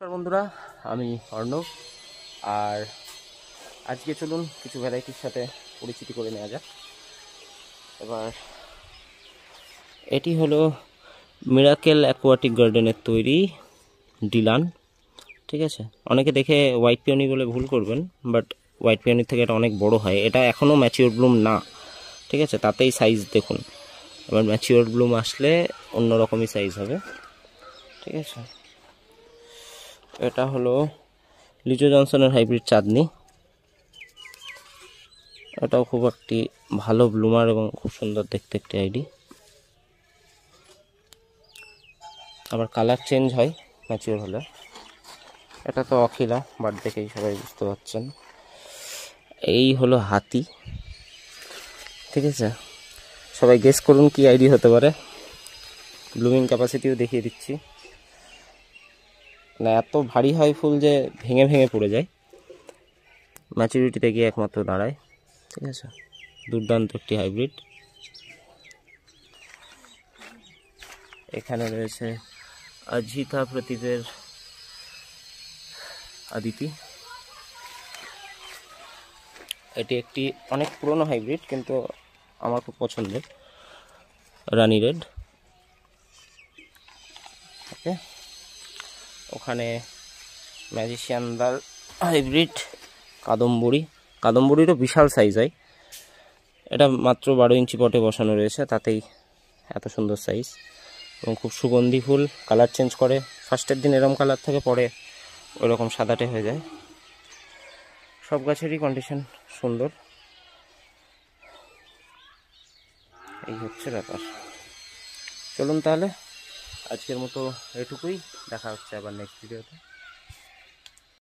নমস্কার বন্ধুরা, আমি অর্ণব। আর আজকে চলুন কিছু ভ্যারাইটির সাথে পরিচিতি করে নেওয়া যাক। এবার এটি হলো মিরাকেল অ্যাকোয়াটিক গার্ডেনের তৈরি ডিলান। ঠিক আছে, অনেকে দেখে হোয়াইট পিওনি বলে ভুল করবেন, বাট হোয়াইট পিওনির থেকে এটা অনেক বড় হয়। এটা এখনও ম্যাচিওর ব্লুম না, ঠিক আছে, তাতেই সাইজ দেখুন। এবার ম্যাচিওর ব্লুম আসলে অন্য রকমই সাইজ হবে। ঠিক আছে, এটা হলো লিজো জনসনের হাইব্রিড চাঁদনি। এটাও খুব একটি ভালো ব্লুমার এবং খুব সুন্দর দেখতে একটি আইডি। আবার কালার চেঞ্জ হয় ম্যাচিওর হলে। এটা তো অখিলা, বাট দেখেই সবাই বুঝতে পারছেন। এই হলো হাতি। ঠিক আছে, সবাই গেস করুন কি আইডি হতে পারে। ব্লুমিং ক্যাপাসিটিও দেখিয়ে দিচ্ছি। না, এত ভারী হয় ফুল যে ভেঙে ভেঙে পড়ে যায়, ম্যাচুরিটিতে গিয়ে একমাত্র দাঁড়ায়। ঠিক আছে, দুর্দান্ত একটি হাইব্রিড। এখানে রয়েছে অজিতা প্রতীপের আদিতি। এটি একটি অনেক পুরনো হাইব্রিড, কিন্তু আমার খুব পছন্দের, রানি রেড। ওকে, ওখানে ম্যাজিশিয়ানদার হাইব্রিড কাদম্বরী। কাদম্বরীরও বিশাল সাইজ হয়। এটা মাত্র 12 ইঞ্চি পটে বসানো রয়েছে, তাতেই এত সুন্দর সাইজ এবং খুব সুগন্ধি ফুল। কালার চেঞ্জ করে, ফার্স্টের দিন এরকম কালার থেকে, পরে ওইরকম সাদাটে হয়ে যায়। সব গাছেরই কন্ডিশন সুন্দর। এই হচ্ছে ব্যাপার। চলুন তাহলে আজকের মতো এটুকুই, দেখা হচ্ছে আবার নেক্সট ভিডিওতে।